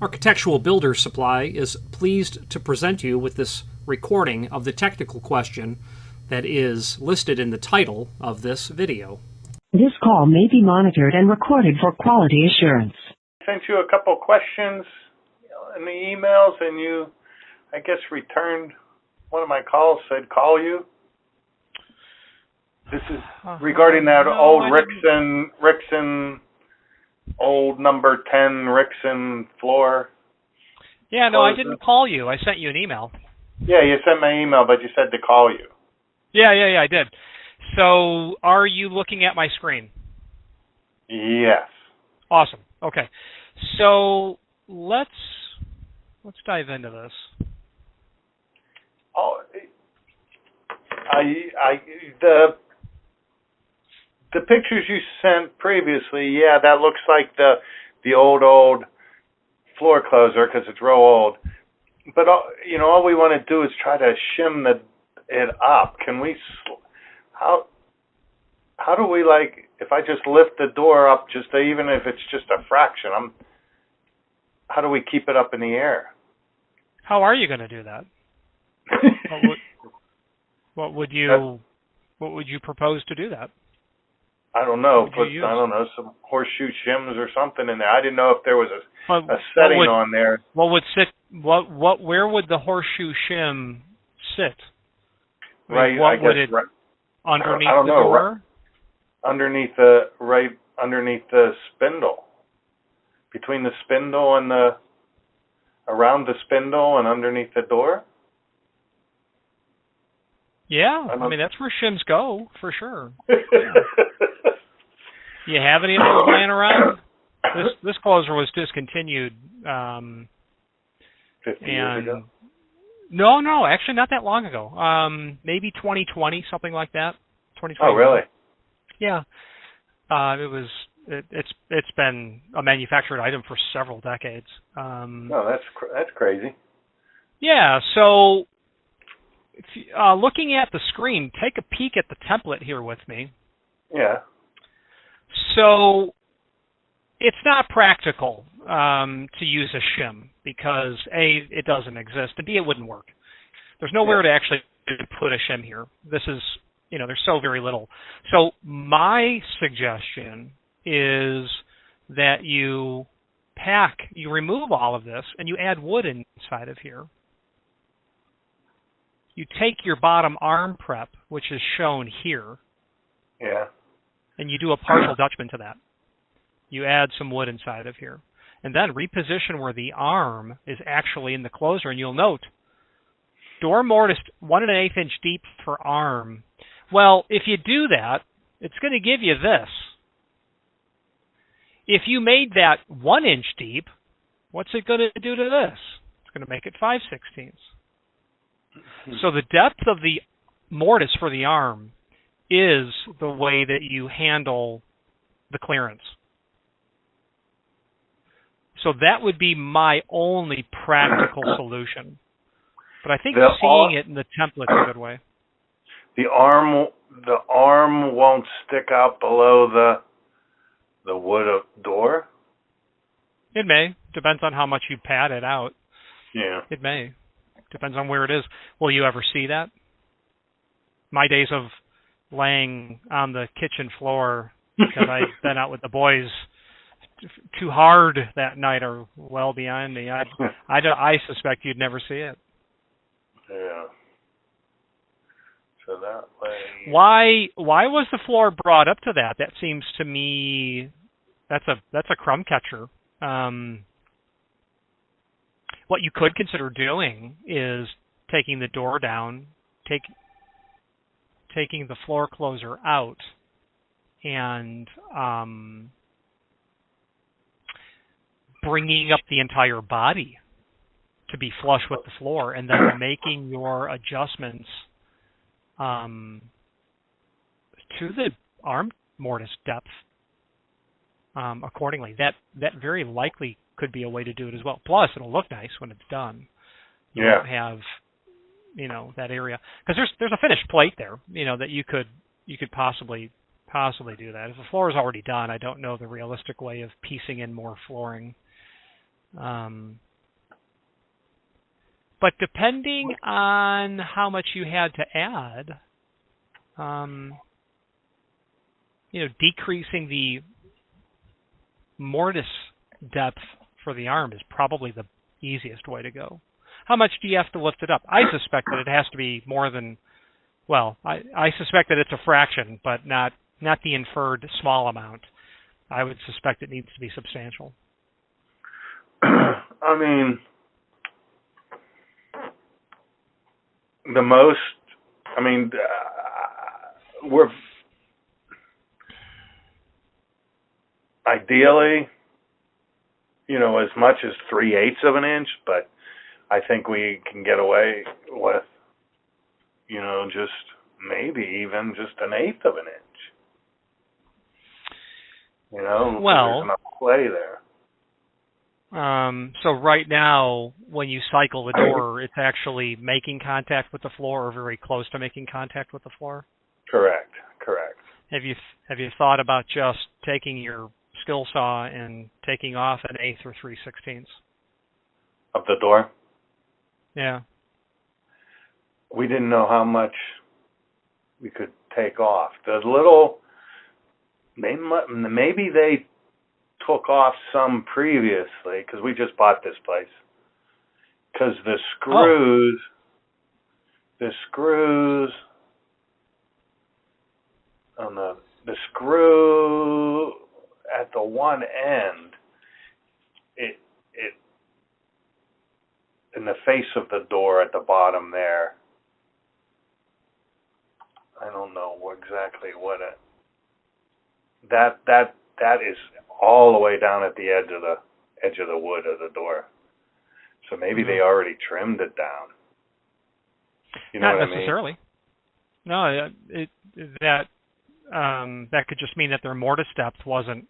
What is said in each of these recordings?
Architectural Builder's Supply is pleased to present you with this recording of the technical question that is listed in the title of this video. This call may be monitored and recorded for quality assurance. I sent you a couple questions in the emails, and you, I guess, returned one of my calls, said call you. This is regarding that old Rixson, old number 10 Rixson floor. Yeah, no, I didn't call you. I sent you an email. Yeah, you sent my email, but you said to call you. Yeah, I did. So, are you looking at my screen? Yes. Awesome. Okay. So, let's dive into this. Oh, the pictures you sent previously, yeah, that looks like the old floor closer because it's real old. But all we want to do is try to shim it up. Can we? How do we, like, if I just lift the door up, even if it's just a fraction? How do we keep it up in the air? How are you going to do that? What would you propose to do that? I don't know. Some horseshoe shims or something in there. I didn't know if there was a setting on there. Where would the horseshoe shim sit? Right. Underneath the door? Underneath the spindle. Between the spindle and around the spindle and underneath the door? Yeah, I mean, that's where shims go, for sure. Yeah. You have any of those laying around? This closer was discontinued. 50 years ago? No, actually not that long ago. Maybe 2020, something like that. 2020. Oh, really? Yeah. It's been a manufactured item for several decades. No, that's crazy. Yeah, so looking at the screen, take a peek at the template here with me. Yeah. So it's not practical to use a shim because A, it doesn't exist, and B, it wouldn't work. There's nowhere to actually put a shim here. This is, there's so very little. So my suggestion is that you remove all of this and you add wood inside of here. You take your bottom arm prep, which is shown here, and you do a partial Dutchman to that. You add some wood inside of here. And then reposition where the arm is actually in the closer, and you'll note door mortise 1 1/8 inch deep for arm. Well, if you do that, it's going to give you this. If you made that 1 inch deep, what's it going to do to this? It's going to make it 5/16. So the depth of the mortise for the arm is the way that you handle the clearance. So that would be my only practical solution. But I think seeing it in the template's a good way. The arm won't stick out below the wood door? It may. Depends on how much you pad it out. Yeah. It may. Depends on where it is. Will you ever see that? My days of laying on the kitchen floor because I've been out with the boys too hard that night are well behind me. I suspect you'd never see it. Yeah. So that way. Why was the floor brought up to that? That seems to me that's a crumb catcher. What you could consider doing is taking the door down, taking the floor closer out, and bringing up the entire body to be flush with the floor, and then making your adjustments to the arm mortise depth accordingly. That very likely could be a way to do it as well. Plus, it'll look nice when it's done. You won't have, that area, because there's a finished plate there, that you could possibly do that. If the floor is already done, I don't know the realistic way of piecing in more flooring. But depending on how much you had to add, decreasing the mortise depth for the arm is probably the easiest way to go. How much do you have to lift it up? I suspect that it has to be more than, I suspect that it's a fraction, but not the inferred small amount. I would suspect it needs to be substantial. I mean, the most, we're ideally, as much as 3/8 of an inch, but I think we can get away with, just maybe even just 1/8 of an inch. There's enough play there. So right now, when you cycle the door, it's actually making contact with the floor or very close to making contact with the floor? Correct. Have you thought about just taking your skill saw and taking off 1/8 or 3/16 of the door? Yeah. We didn't know how much we could take off. The little, maybe they took off some previously because we just bought this place. Because the screws on the screw at the one end, it in the face of the door at the bottom there. I don't know exactly what it. That is all the way down at the edge of the wood of the door. So maybe they already trimmed it down. You know Not what necessarily. I mean? No, that could just mean that their mortise depth wasn't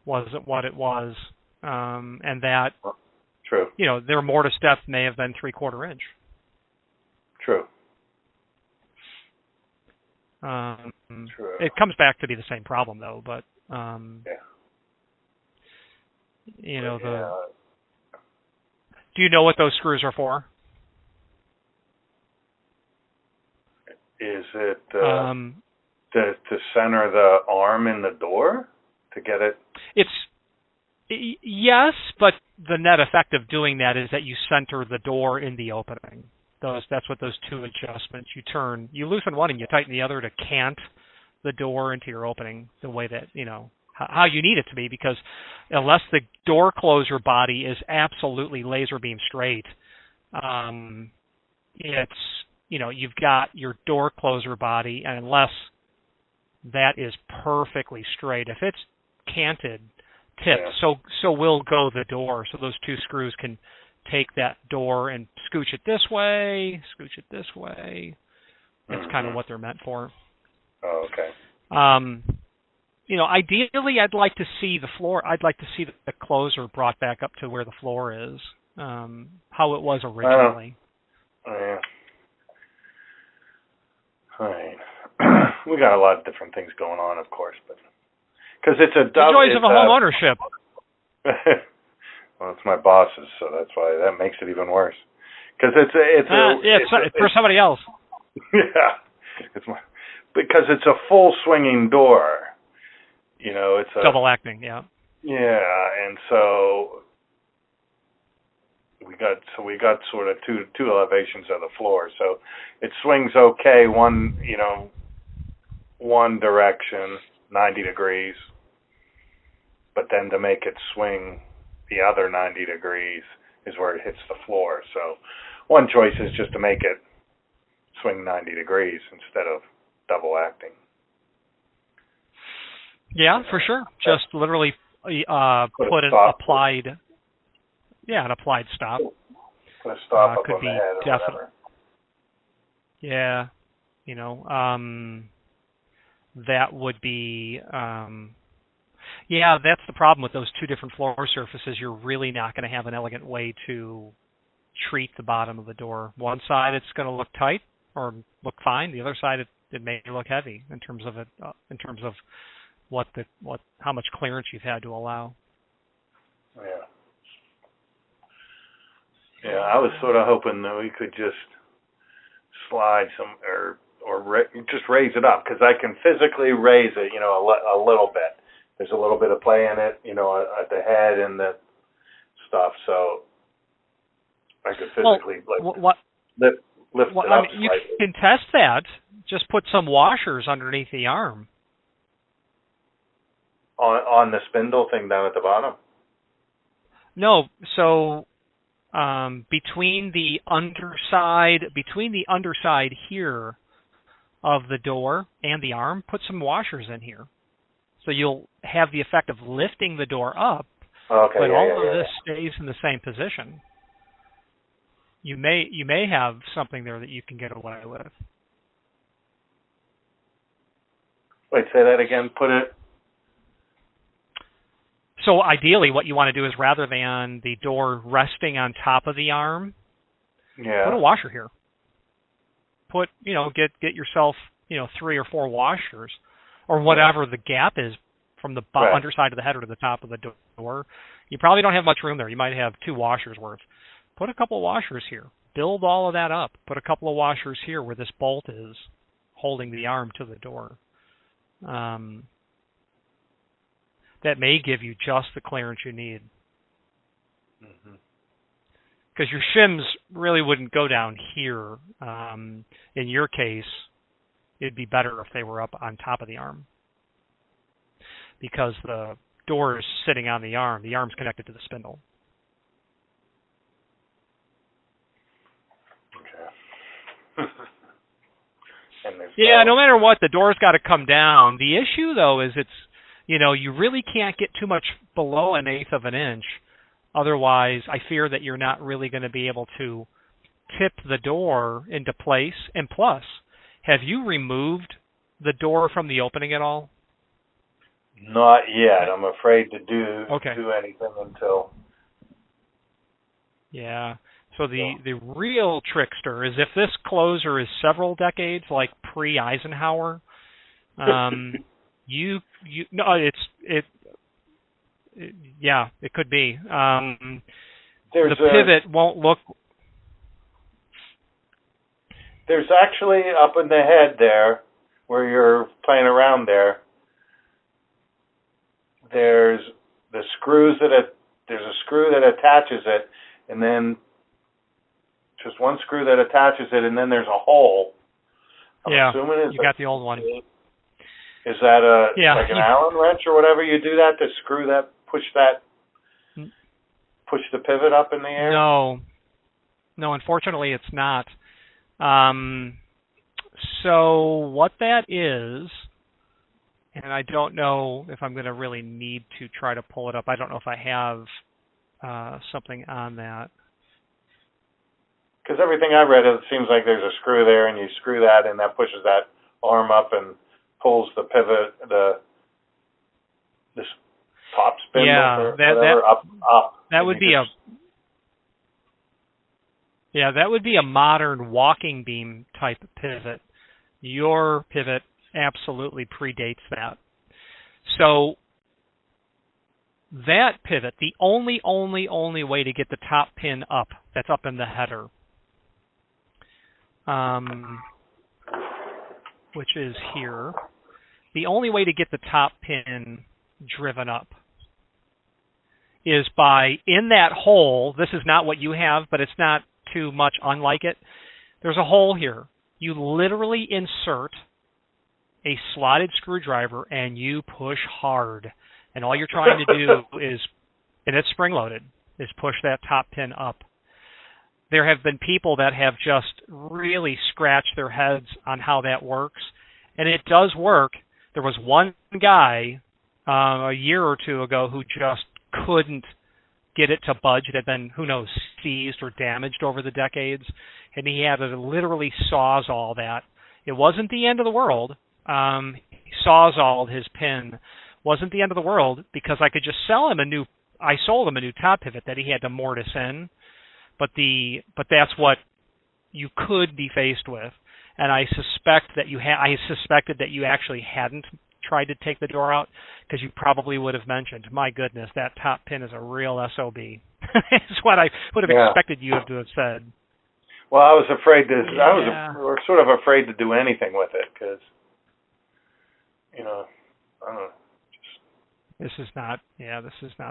what it was, and that True. Their mortise depth may have been 3/4 inch. True. True. It comes back to be the same problem though, but do you know what those screws are for? Is it to center the arm in the door to get it? Yes, but the net effect of doing that is that you center the door in the opening. That's what those two adjustments. You loosen one and you tighten the other to cant the door into your opening the way that, how you need it to be, because unless the door closer body is absolutely laser beam straight, it's, you've got your door closer body, and unless that is perfectly straight, if it's canted, tipped, so will go the door. So those two screws can take that door and scooch it this way, scooch it this way. That's kind of what they're meant for. Oh, okay. Ideally, I'd like to see the floor. I'd like to see the closer brought back up to where the floor is, how it was originally. Yeah. All right. We got a lot of different things going on, of course, but because it's a double. The joys of a home ownership. Well, it's my boss's, so that's why that makes it even worse. Because it's for somebody else. Yeah, because it's a full swinging door. It's a double acting. Yeah. Yeah, and so we got sort of two elevations of the floor, so it swings okay one direction 90 degrees, but then to make it swing the other 90 degrees is where it hits the floor. So one choice is just to make it swing 90 degrees instead of double acting. Yeah, for sure. Just literally put an applied stop. Put a stop up could on be the head or definitely. whatever. Yeah, that would be. That's the problem with those two different floor surfaces. You're really not going to have an elegant way to treat the bottom of the door. One side it's going to look tight or look fine. The other side it may look heavy in terms of how much clearance you've had to allow. Yeah. Yeah, I was sort of hoping that we could just slide some just raise it up, because I can physically raise it, a little bit. There's a little bit of play in it, at the head and the stuff. So I could physically lift it up you slightly. can test that. Just put some washers underneath the arm. On the spindle thing down at the bottom? No, so between the underside here of the door and the arm, put some washers in here. So you'll have the effect of lifting the door up, okay, but all of this stays in the same position. You may have something there that you can get away with. Wait, say that again. Put it. So ideally, what you want to do is, rather than the door resting on top of the arm, put a washer here. Get yourself 3 or 4 washers, or whatever the gap is from the underside of the header to the top of the door. You probably don't have much room there. You might have 2 washers worth. Put a couple of washers here. Build all of that up. Put a couple of washers here where this bolt is holding the arm to the door. That may give you just the clearance you need. Because your shims really wouldn't go down here. In your case, it'd be better if they were up on top of the arm, because the door is sitting on the arm. The arm's connected to the spindle. Okay. No matter what, the door's got to come down. The issue, though, is you really can't get too much below 1/8 of an inch. Otherwise, I fear that you're not really going to be able to tip the door into place. And plus, have you removed the door from the opening at all? Not yet. I'm afraid to do anything until. Yeah. So the real trickster is, if this closer is several decades, like pre-Eisenhower, it could be. The pivot won't look. There's actually, up in the head there, where you're playing around there, there's a screw that attaches it, and then just one screw that attaches it, and then there's a hole. I'm assuming you got the old one. Is that like an Allen wrench or whatever you do that to screw that, push the pivot up in the air? No, unfortunately it's not. So what that is, and I don't know if I'm going to really need to try to pull it up. I don't know if I have something on that. Because everything I read, it seems like there's a screw there, and you screw that, and that pushes that arm up and pulls the pivot, this top spindle or whatever, up. That would be that would be a modern walking beam type pivot. Your pivot absolutely predates that. So that pivot, the only way to get the top pin up, that's up in the header, which is here, the only way to get the top pin driven up is by, in that hole, this is not what you have, but it's not too much unlike it. There's a hole here. You literally insert a slotted screwdriver and you push hard. And all you're trying to do is, and it's spring-loaded, is push that top pin up. There have been people that have just really scratched their heads on how that works. And it does work. There was one guy a year or two ago who just couldn't get it to budge. It had been, who knows, seized or damaged over the decades. And he had to literally sawzall that. It wasn't the end of the world. He sawzalled his pin. Wasn't the end of the world, because I could just sell him I sold him a new top pivot that he had to mortise in. But that's what you could be faced with. And I suspected that you actually hadn't tried to take the door out, because you probably would have mentioned, my goodness, that top pin is a real SOB. It's what I would have expected you to have said. Well, I was afraid to. Yeah. We're sort of afraid to do anything with it because, I don't know. This is not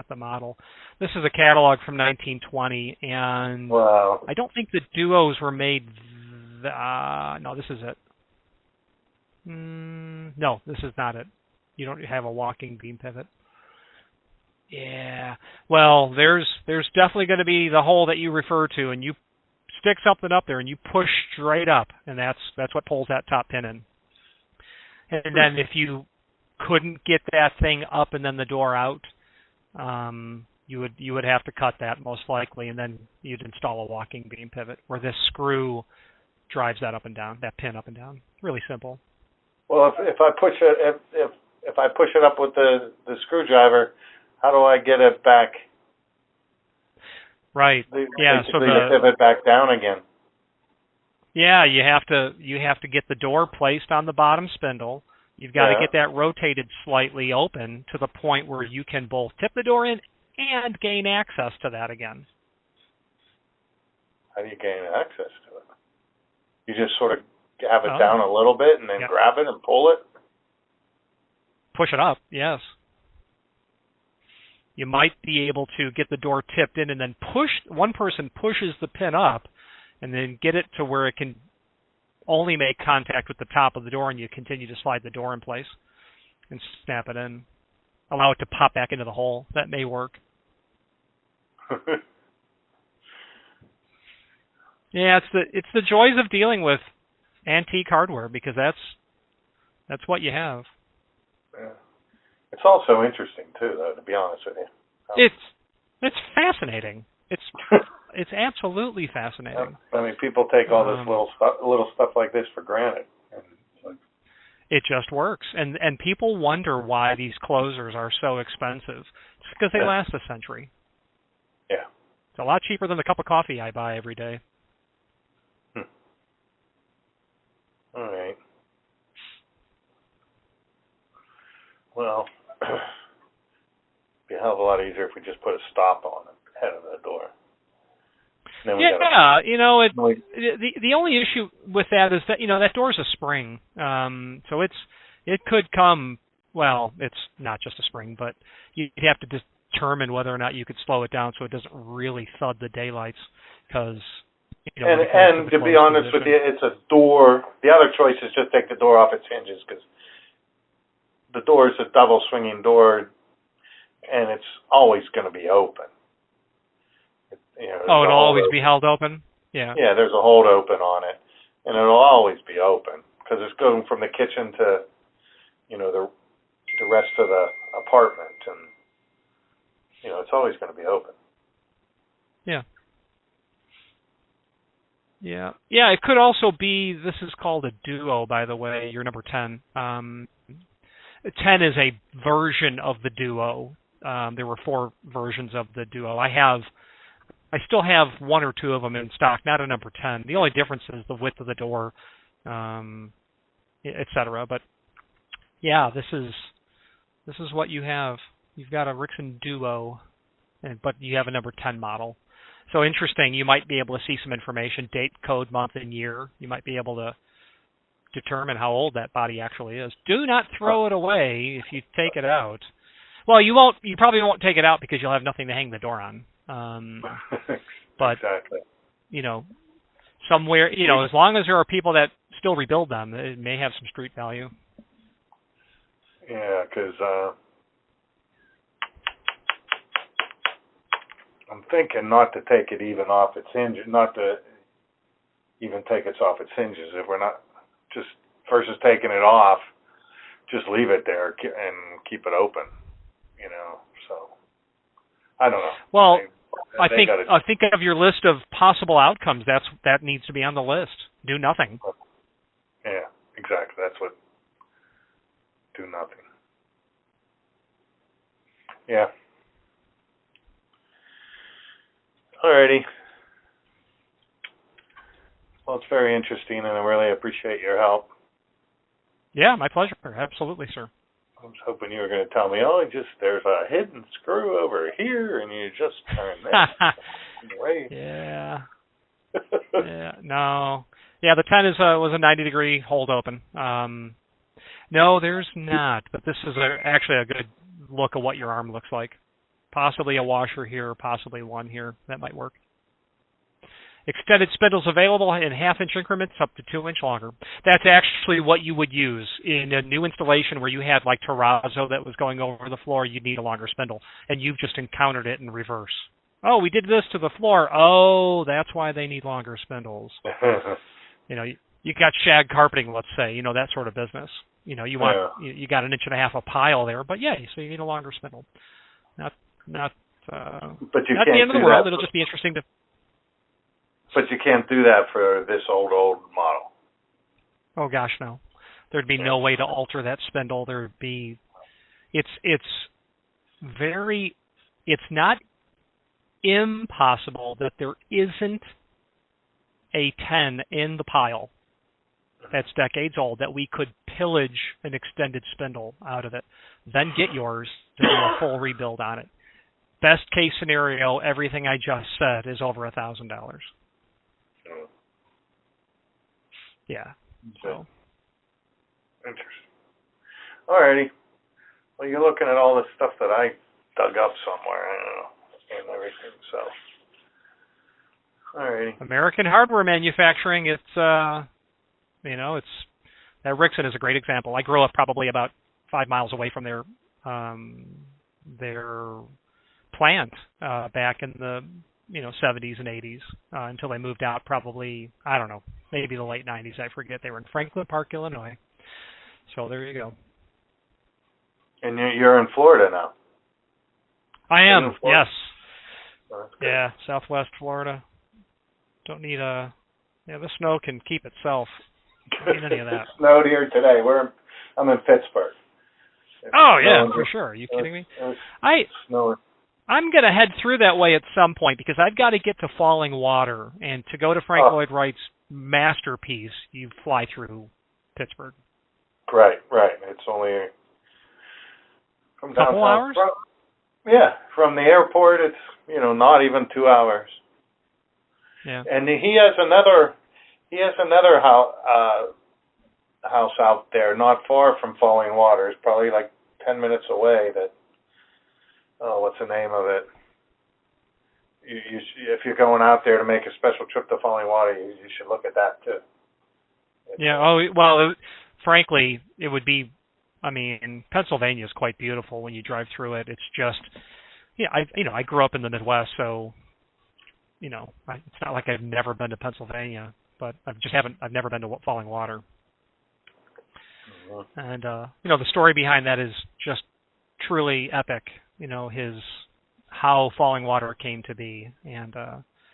the model. This is a catalog from 1920, and Wow. I don't think the Duos were made. No, this is it. No, this is not it. You don't have a walking beam pivot. Yeah. Well, there's definitely going to be the hole that you refer to, and you stick something up there, and you push straight up, and that's what pulls that top pin in. And then if you couldn't get that thing up and then the door out, you would have to cut that most likely, and then you'd install a walking beam pivot where this screw drives that up and down, that pin up and down. Really simple. Well, if I push it if I push it up with the screwdriver, how do I get it back? Right. Yeah. So the pivot back down again. Yeah, you have to get the door placed on the bottom spindle. You've got to get that rotated slightly open to the point where you can both tip the door in and gain access to that again. How do you gain access to it? You just sort of have it down a little bit and then grab it and pull it? Push it up, yes. You might be able to get the door tipped in and then one person pushes the pin up and then get it to where it can only make contact with the top of the door, and you continue to slide the door in place and snap it in. Allow it to pop back into the hole. That may work. Yeah, it's the joys of dealing with antique hardware, because that's what you have. Yeah. It's also interesting too, though, to be honest with you. It's fascinating. It's absolutely fascinating. I mean, people take all this little stuff like this for granted. It just works, and people wonder why these closers are so expensive. It's because they last a century. Yeah, it's a lot cheaper than the cup of coffee I buy every day. All right. Well, it'd be a hell of a lot easier if we just put a stop on the head of the door. The only issue with that is that that door's a spring, so it could come. Well, it's not just a spring, but you'd have to determine whether or not you could slow it down so it doesn't really thud the daylights. Because and to be honest with you, it's a door. The other choice is just take the door off its hinges, because the door is a double swinging door, and it's always going to be open. It'll always be held open? Yeah. Yeah, there's a hold open on it, and it'll always be open, because it's going from the kitchen to, the rest of the apartment, and, it's always going to be open. Yeah. Yeah. Yeah, it could also be, this is called a Duo, by the way, your number 10. 10 is a version of the Duo. There were 4 versions of the Duo. I still have 1 or 2 of them in stock, not a number 10. The only difference is the width of the door, et cetera. But yeah, this is what you have. You've got a Rixson Duo, but you have a number 10 model. So interesting. You might be able to see some information, date, code, month, and year. You might be able to determine how old that body actually is. Do not throw it away if you take it out. Well, you won't. You probably won't take it out because you'll have nothing to hang the door on. But exactly. Somewhere, as long as there are people that still rebuild them, it may have some street value. Yeah, because I'm thinking not to take it even off its hinges, not to even take it off its hinges. If we're not just versus taking it off, just leave it there and keep it open. So I don't know. Well, I think of your list of possible outcomes. That needs to be on the list. Do nothing. Yeah, exactly. That's what. Do nothing. Yeah. Alrighty. Well, it's very interesting, and I really appreciate your help. Yeah, my pleasure. Absolutely, sir. I was hoping you were going to tell me, oh, there's a hidden screw over here, and you just turn this. Right. Yeah. Yeah. No. Yeah, the 10 was a 90-degree hold open. No, there's not. But this is actually a good look at what your arm looks like. Possibly a washer here, possibly one here. That might work. Extended spindles available in half-inch increments up to 2-inch longer. That's actually what you would use in a new installation where you had like terrazzo that was going over the floor. You'd need a longer spindle, and you've just encountered it in reverse. Oh, we did this to the floor. Oh, that's why they need longer spindles. You got shag carpeting, let's say, that sort of business. You want you got 1.5 inches of pile there, but so you need a longer spindle. Not but you not can't the end of the do world. that. It'll just be interesting to. But you can't do that for this old model. Oh gosh, no. There'd be no way to alter that spindle. There'd be. It's not impossible that there isn't a 10 in the pile that's decades old that we could pillage an extended spindle out of it, then get yours to do a full rebuild on it. Best case scenario, everything I just said is over $1,000. Yeah. So. Interesting. Alrighty. Well, you're looking at all the stuff that I dug up somewhere, and everything. So. Alrighty. American hardware manufacturing. It's that Rixson is a great example. I grew up probably about 5 miles away from their plant back in the 70s and 80s until they moved out. Probably, I don't know, maybe the late 90s. I forget. They were in Franklin Park, Illinois. So there you go. And you're in Florida now. I am. Yes. Oh, yeah, Southwest Florida. Don't need the snow can keep itself. Don't need any of that. It snowed here today. I'm in Pittsburgh. Oh yeah, for sure. Are you kidding me? I'm going to head through that way at some point because I've got to get to Falling Water, and to go to Frank Lloyd Wright's masterpiece, you fly through Pittsburgh. Right. It's only from downtown. Couple hours? From the airport, it's not even 2 hours. Yeah. And he has another house out there, not far from Falling Water. It's probably like 10 minutes away. What's the name of it? If you're going out there to make a special trip to Falling Water, you should look at that too. Frankly, it would be. I mean, Pennsylvania is quite beautiful when you drive through it. It's just, I grew up in the Midwest, so, it's not like I've never been to Pennsylvania, but I've never been to Falling Water. Mm-hmm. And the story behind that is just truly epic. How Falling Water came to be, and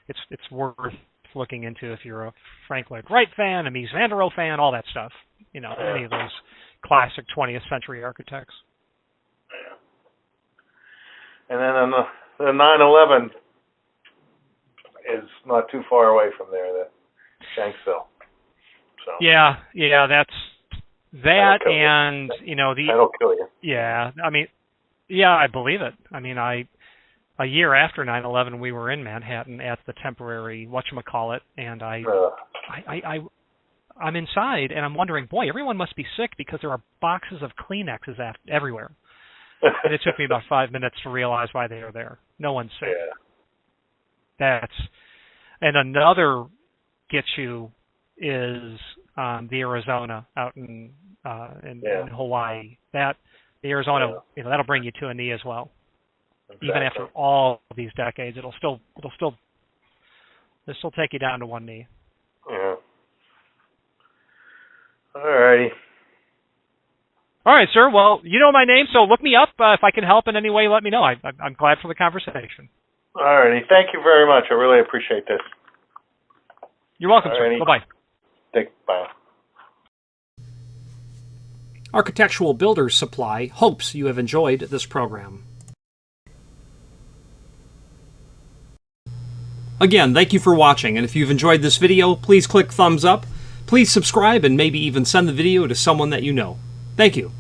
it's worth looking into if you're a Frank Lloyd Wright fan, a Mies van der Rohe fan, all that stuff. Any of those classic 20th century architects. Yeah. And then the 9/11 is not too far away from there, the Shanksville. So. Yeah, that's that, and that'll kill you. Yeah, I believe it. A year after 9/11, we were in Manhattan at the temporary whatchamacallit, and I'm inside, and I'm wondering, boy, everyone must be sick because there are boxes of Kleenexes everywhere. And it took me about 5 minutes to realize why they are there. No one's sick. Yeah. And another get you is the Arizona out in Hawaii. The Arizona, that'll bring you to a knee as well. Exactly. Even after all of these decades, it'll still take you down to one knee. Yeah. Alrighty. All right, sir. Well, you know my name, so look me up. If I can help in any way, let me know. I'm glad for the conversation. Alrighty. Thank you very much. I really appreciate this. You're welcome, sir. Bye-bye. Bye. Architectural Builders Supply hopes you have enjoyed this program. Again, thank you for watching, and if you've enjoyed this video, please click thumbs up. Please subscribe and maybe even send the video to someone that you know. Thank you.